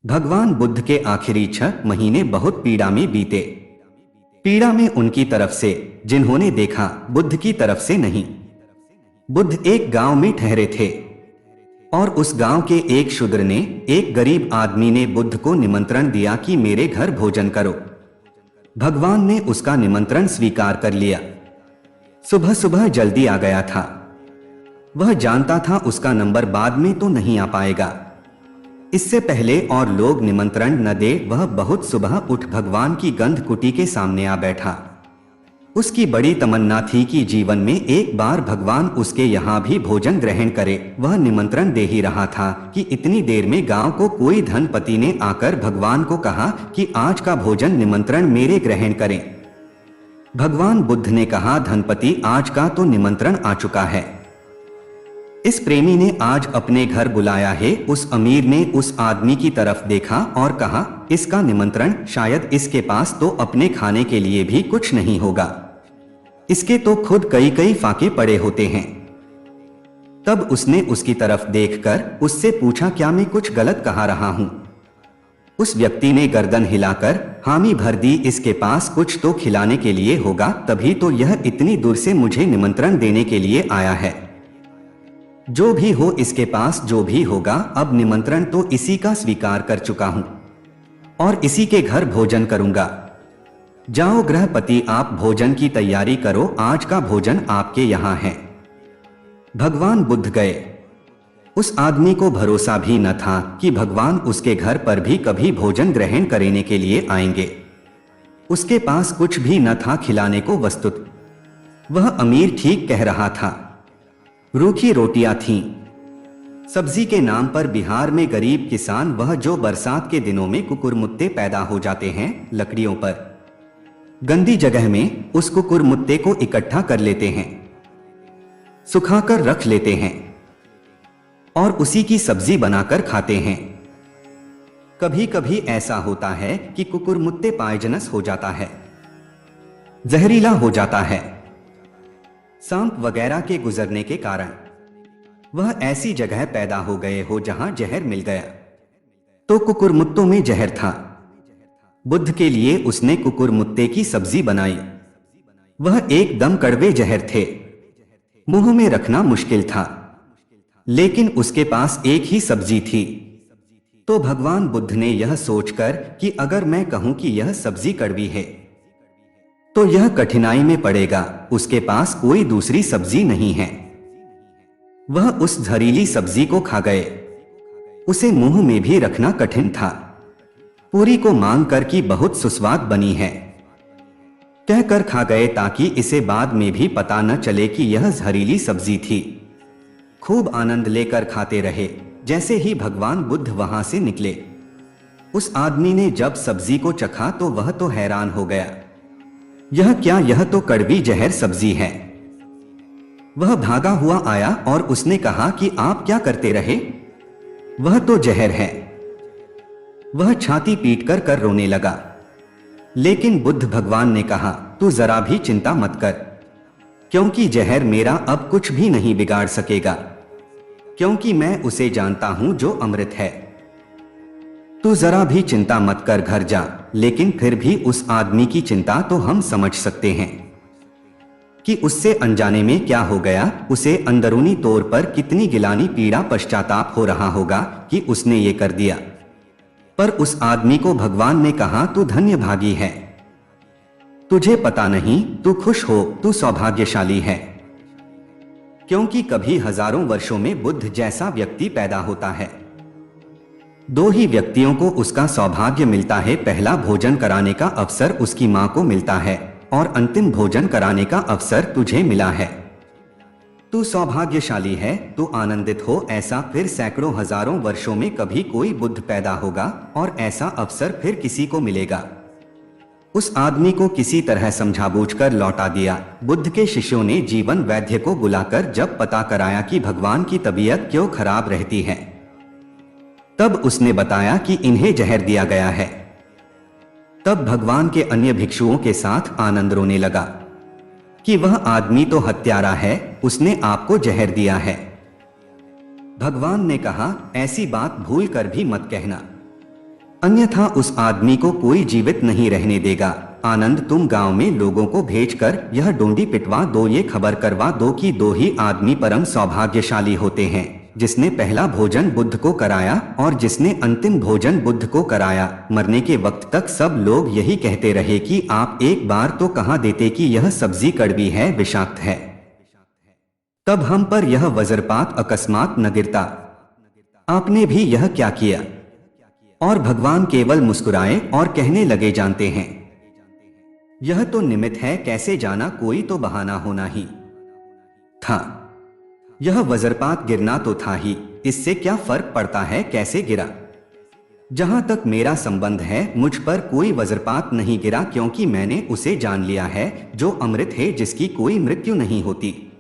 भगवान बुद्ध के आखिरी 6 महीने बहुत पीड़ा में बीते। पीड़ा में उनकी तरफ से, जिन्होंने देखा, बुद्ध की तरफ से नहीं। बुद्ध एक गांव में ठहरे थे और उस गांव के एक शूद्र ने, एक गरीब आदमी ने बुद्ध को निमंत्रण दिया कि मेरे घर भोजन करो। भगवान ने उसका निमंत्रण स्वीकार कर लिया। सुबह सुबह जल्दी आ गया था। वह जानता था उसका नंबर बाद में तो नहीं आ पाएगा। इससे पहले और लोग निमंत्रण न दे, वह बहुत सुबह उठ भगवान की गंध कुटी के सामने आ बैठा। उसकी बड़ी तमन्ना थी कि जीवन में एक बार भगवान उसके यहाँ भी भोजन ग्रहण करे। वह निमंत्रण दे ही रहा था कि इतनी देर में गांव को कोई धनपति ने आकर भगवान को कहा कि आज का भोजन निमंत्रण मेरे ग्रहण करें। भगवान बुद्ध ने कहा, धनपति, आज का तो निमंत्रण आ चुका है। इस प्रेमी ने आज अपने घर बुलाया है। उस अमीर ने उस आदमी की तरफ देखा और कहा, इसका निमंत्रण, शायद इसके पास तो अपने खाने के लिए भी कुछ नहीं होगा। इसके तो खुद कई कई फाके पड़े होते हैं। तब उसने उसकी तरफ देखकर उससे पूछा, क्या मैं कुछ गलत कहा रहा हूं? उस व्यक्ति ने गर्दन हिलाकर हामी भर दी, इसके पास कुछ तो खिलाने के लिए होगा, तभी तो यह इतनी दूर से मुझे निमंत्रण देने के लिए आया है। जो भी हो, इसके पास जो भी होगा, अब निमंत्रण तो इसी का स्वीकार कर चुका हूं और इसी के घर भोजन करूंगा। जाओ गृहपति, आप भोजन की तैयारी करो, आज का भोजन आपके यहां है। भगवान बुद्ध गए। उस आदमी को भरोसा भी न था कि भगवान उसके घर पर भी कभी भोजन ग्रहण करने के लिए आएंगे। उसके पास कुछ भी न था खिलाने को। वस्तुत वह अमीर ठीक कह रहा था। रूखी रोटियां थीं। सब्जी के नाम पर बिहार में गरीब किसान, वह जो बरसात के दिनों में कुकुरमुत्ते पैदा हो जाते हैं लकड़ियों पर, गंदी जगह में उस कुकुरमुत्ते को इकट्ठा कर लेते हैं, सुखाकर रख लेते हैं और उसी की सब्जी बनाकर खाते हैं। कभी कभी ऐसा होता है कि कुकुरमुत्ते पॉइजनस हो जाता है, जहरीला हो जाता है, सांप वगैरह के गुजरने के कारण। वह ऐसी जगह पैदा हो गए हो जहां जहर मिल गया। तो कुकुरमुत्तों में जहर था। बुद्ध के लिए उसने कुकुरमुत्ते की सब्जी बनाई। वह एकदम कड़वे जहर थे, मुंह में रखना मुश्किल था, लेकिन उसके पास एक ही सब्जी थी। तो भगवान बुद्ध ने यह सोचकर कि अगर मैं कहूं कि यह सब्जी कड़वी है तो यह कठिनाई में पड़ेगा, उसके पास कोई दूसरी सब्जी नहीं है। वह उस जहरीली सब्जी को खा गए। उसे मुंह में भी रखना कठिन था। पूरी को मांग कर कि बहुत सुस्वाद बनी है कहकर खा गए, ताकि इसे बाद में भी पता न चले कि यह जहरीली सब्जी थी। खूब आनंद लेकर खाते रहे। जैसे ही भगवान बुद्ध वहां से निकले, उस आदमी ने जब सब्जी को चखा तो वह तो हैरान हो गया। यह क्या, यह तो कड़वी जहर सब्जी है। वह भागा हुआ आया और उसने कहा कि आप क्या करते रहे? वह तो जहर है। वह छाती पीटकर कर रोने लगा। लेकिन बुद्ध भगवान ने कहा, तू जरा भी चिंता मत कर, क्योंकि जहर मेरा अब कुछ भी नहीं बिगाड़ सकेगा, क्योंकि मैं उसे जानता हूं जो अमृत है। तू जरा भी चिंता मत कर, घर जा। लेकिन फिर भी उस आदमी की चिंता तो हम समझ सकते हैं कि उससे अनजाने में क्या हो गया। उसे अंदरूनी तौर पर कितनी गिलानी, पीड़ा, पश्चाताप हो रहा होगा कि उसने ये कर दिया। पर उस आदमी को भगवान ने कहा, तू धन्य भागी है, तुझे पता नहीं, तू खुश हो, तू सौभाग्यशाली है, क्योंकि कभी हजारों वर्षों में बुद्ध जैसा व्यक्ति पैदा होता है। दो ही व्यक्तियों को उसका सौभाग्य मिलता है। पहला भोजन कराने का अवसर उसकी मां को मिलता है और अंतिम भोजन कराने का अवसर तुझे मिला है। तू सौभाग्यशाली है, तू आनंदित हो। ऐसा फिर सैकड़ों हजारों वर्षों में कभी कोई बुद्ध पैदा होगा और ऐसा अवसर फिर किसी को मिलेगा। उस आदमी को किसी तरह समझाबूझकर लौटा दिया। बुद्ध के शिष्यों ने जीवन वैद्य को बुलाकर जब पता कराया कि भगवान की तबीयत क्यों खराब रहती है, तब उसने बताया कि इन्हें जहर दिया गया है। तब भगवान के अन्य भिक्षुओं के साथ आनंद रोने लगा कि वह आदमी तो हत्यारा है, उसने आपको जहर दिया है। भगवान ने कहा, ऐसी बात भूल कर भी मत कहना। अन्यथा उस आदमी को कोई जीवित नहीं रहने देगा। आनंद, तुम गांव में लोगों को भेजकर यह डोंडी पिटवा दो, ये खबर करवा दो कि दो ही आदमी परम सौभाग्यशाली होते हैं, जिसने पहला भोजन बुद्ध को कराया और जिसने अंतिम भोजन बुद्ध को कराया। मरने के वक्त तक सब लोग यही कहते रहे कि आप एक बार तो कहा देते कि यह सब्जी कड़वी है, विषाक्त है। तब हम पर यह वज्रपात अकस्मात न गिरता। आपने भी यह क्या किया? और भगवान केवल मुस्कुराए और कहने लगे, जानते हैं, यह तो निमित्त है, कैसे जाना, कोई तो बहाना होना ही था। यह वज्रपात गिरना तो था ही, इससे क्या फर्क पड़ता है कैसे गिरा। जहां तक मेरा संबंध है मुझ पर कोई वज्रपात नहीं गिरा, क्योंकि मैंने उसे जान लिया है जो अमृत है, जिसकी कोई मृत्यु नहीं होती।